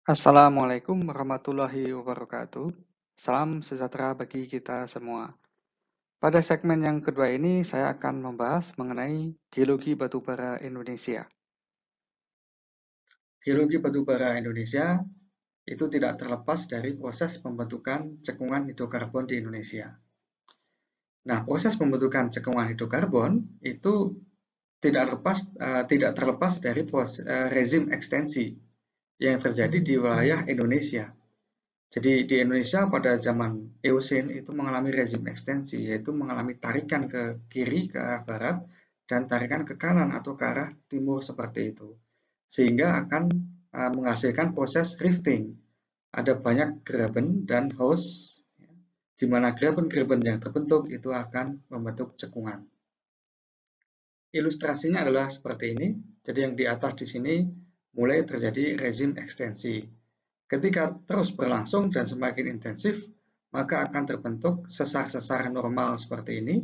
Assalamualaikum warahmatullahi wabarakatuh. Salam sejahtera bagi kita semua. Pada segmen yang kedua ini, saya akan membahas mengenai geologi batubara Indonesia. Geologi batubara Indonesia itu tidak terlepas dari proses pembentukan cekungan hidrokarbon di Indonesia. Nah, proses pembentukan cekungan hidrokarbon itu tidak terlepas dari rezim ekstensi yang terjadi di wilayah Indonesia. Jadi di Indonesia pada zaman Eosen itu mengalami rezim ekstensi, yaitu mengalami tarikan ke kiri ke arah barat dan tarikan ke kanan atau ke arah timur seperti itu. Sehingga akan menghasilkan proses rifting. Ada banyak graben dan host, di mana graben-graben yang terbentuk itu akan membentuk cekungan. Ilustrasinya adalah seperti ini. Jadi yang di atas di sini mulai terjadi rezim ekstensi. Ketika terus berlangsung dan semakin intensif, maka akan terbentuk sesar-sesar normal seperti ini,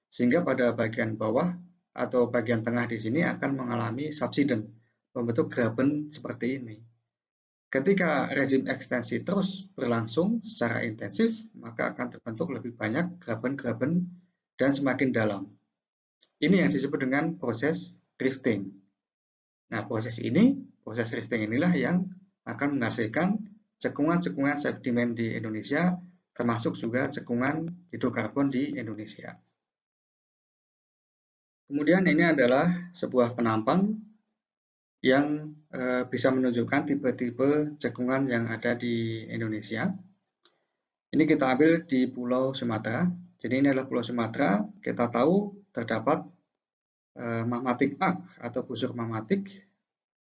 sehingga pada bagian bawah atau bagian tengah di sini akan mengalami subsiden, membentuk graben seperti ini. Ketika rezim ekstensi terus berlangsung secara intensif, maka akan terbentuk lebih banyak graben-graben dan semakin dalam. Ini yang disebut dengan proses rifting. Nah, proses rifting inilah yang akan menghasilkan cekungan-cekungan sedimen di Indonesia, termasuk juga cekungan hidrokarbon di Indonesia. Kemudian ini adalah sebuah penampang yang bisa menunjukkan tipe-tipe cekungan yang ada di Indonesia. Ini kita ambil di Pulau Sumatera. Jadi ini adalah Pulau Sumatera. Kita tahu terdapat magmatic arc atau busur magmatik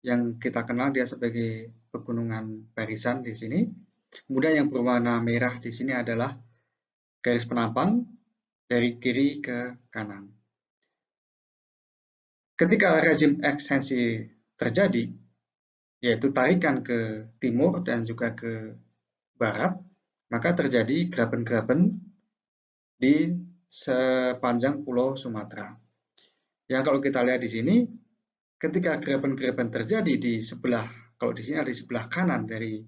yang kita kenal dia sebagai pegunungan barisan di sini. Kemudian yang berwarna merah di sini adalah garis penampang dari kiri ke kanan. Ketika rezim ekstensi terjadi, yaitu tarikan ke timur dan juga ke barat, maka terjadi graben-graben di sepanjang Pulau Sumatera. Yang kalau kita lihat di sini, ketika graben-graben terjadi di sebelah, kalau di sini ada di sebelah kanan dari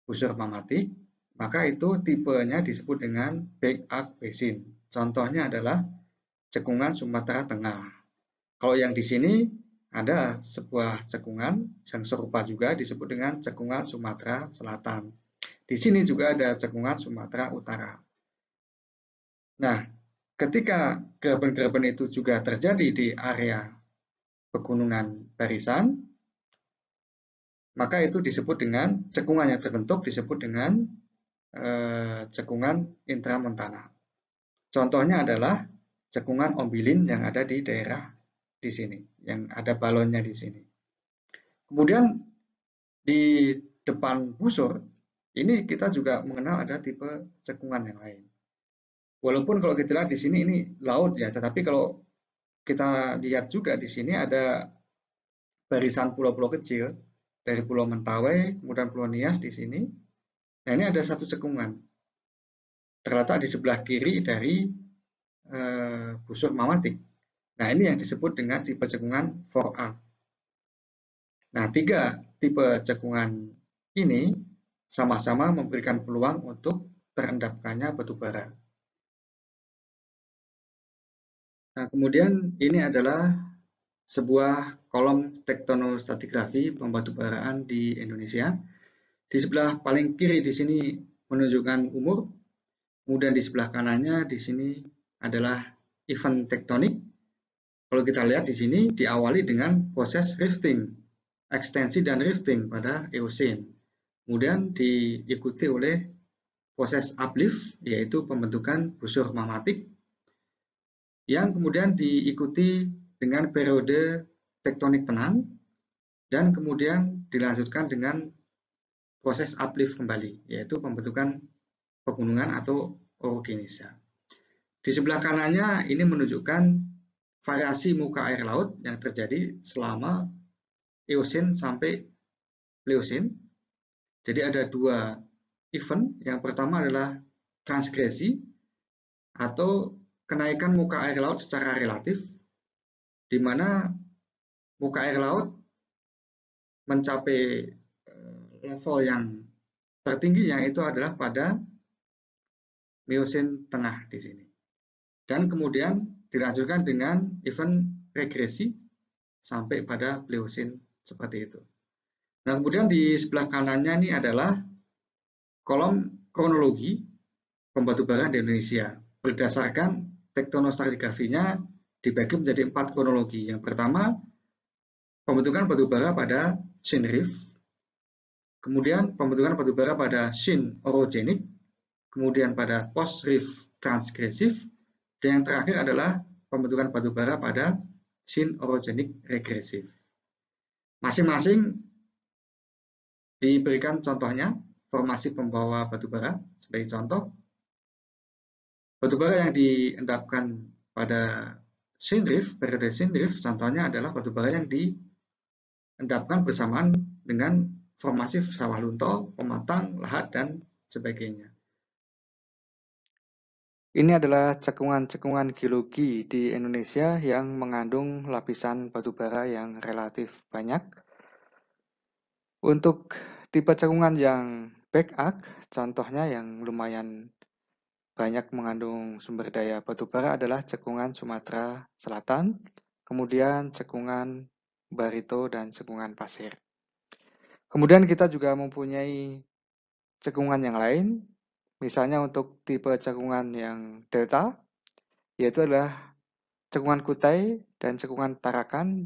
busur magmatik, maka itu tipenya disebut dengan back arc basin. Contohnya adalah cekungan Sumatera Tengah. Kalau yang di sini ada sebuah cekungan yang serupa juga disebut dengan cekungan Sumatera Selatan. Di sini juga ada cekungan Sumatera Utara. Nah, ketika graben-graben itu juga terjadi di area pegunungan barisan, maka itu disebut dengan cekungan yang terbentuk disebut dengan cekungan intramontana. Contohnya adalah cekungan ombilin yang ada di daerah di sini, yang ada balonnya di sini. Kemudian di depan busur, ini kita juga mengenal ada tipe cekungan yang lain. Walaupun kalau kita lihat di sini ini laut ya, tetapi kalau kita lihat juga di sini ada barisan pulau-pulau kecil dari Pulau Mentawai, kemudian Pulau Nias di sini. Nah, ini ada satu cekungan terletak di sebelah kiri dari busur magmatik. Nah, ini yang disebut dengan tipe cekungan 4A. Nah, tiga tipe cekungan ini sama-sama memberikan peluang untuk terendapkannya batu bara. Nah, kemudian ini adalah sebuah kolom tektonostratigrafi pembatubaraan di Indonesia. Di sebelah paling kiri di sini menunjukkan umur, kemudian di sebelah kanannya di sini adalah event tektonik. Kalau kita lihat di sini diawali dengan proses rifting, ekstensi dan rifting pada Eosen. Kemudian diikuti oleh proses uplift, yaitu pembentukan busur magmatik, yang kemudian diikuti dengan periode tektonik tenang, dan kemudian dilanjutkan dengan proses uplift kembali, yaitu pembentukan pegunungan atau orogenesa. Di sebelah kanannya ini menunjukkan variasi muka air laut yang terjadi selama Eosen sampai Pliocene. Jadi ada dua event. Yang pertama adalah transgresi atau kenaikan muka air laut secara relatif, di mana muka air laut mencapai level yang tertingginya itu adalah pada Miosin tengah di sini. Dan kemudian dilanjutkan dengan event regresi sampai pada Pliocene seperti itu. Nah, kemudian di sebelah kanannya ini adalah kolom kronologi pembatubaraan di Indonesia. Berdasarkan tektonostratigrafinya dibagi menjadi 4 kronologi. Yang pertama, pembentukan batubara pada Shin Rift, kemudian pembentukan batubara pada Shin Orogenic, kemudian pada Post Rift Transgresif, dan yang terakhir adalah pembentukan batubara pada Shin Orogenic Regresif. Masing-masing diberikan contohnya, formasi pembawa batubara sebagai contoh. Batubara yang diendapkan pada Shin Rift, periode Shin Rift, contohnya adalah batubara yang diendapkan bersamaan dengan formasi sawah lunto, pematang, lahat, dan sebagainya. Ini adalah cekungan-cekungan geologi di Indonesia yang mengandung lapisan batubara yang relatif banyak. Untuk tipe cekungan yang backup, contohnya yang lumayan banyak mengandung sumber daya batubara adalah cekungan Sumatera Selatan, kemudian cekungan Barito dan cekungan pasir. Kemudian kita juga mempunyai cekungan yang lain, misalnya untuk tipe cekungan yang delta, yaitu adalah cekungan Kutai dan cekungan Tarakan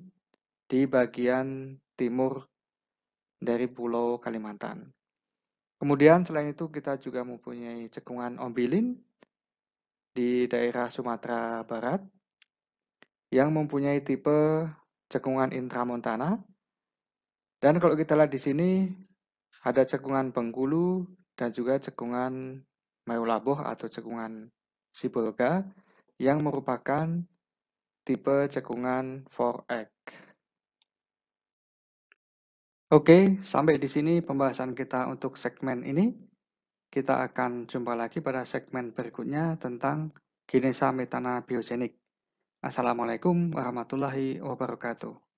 di bagian timur dari Pulau Kalimantan. Kemudian selain itu kita juga mempunyai cekungan Ombilin di daerah Sumatera Barat yang mempunyai tipe cekungan intramontana. Dan kalau kita lihat di sini ada cekungan Bengkulu dan juga cekungan Mayolaboh atau cekungan Sibolga yang merupakan tipe cekungan 4X. Oke, sampai di sini pembahasan kita untuk segmen ini. Kita akan jumpa lagi pada segmen berikutnya tentang genesa metana biogenik. Assalamualaikum warahmatullahi wabarakatuh.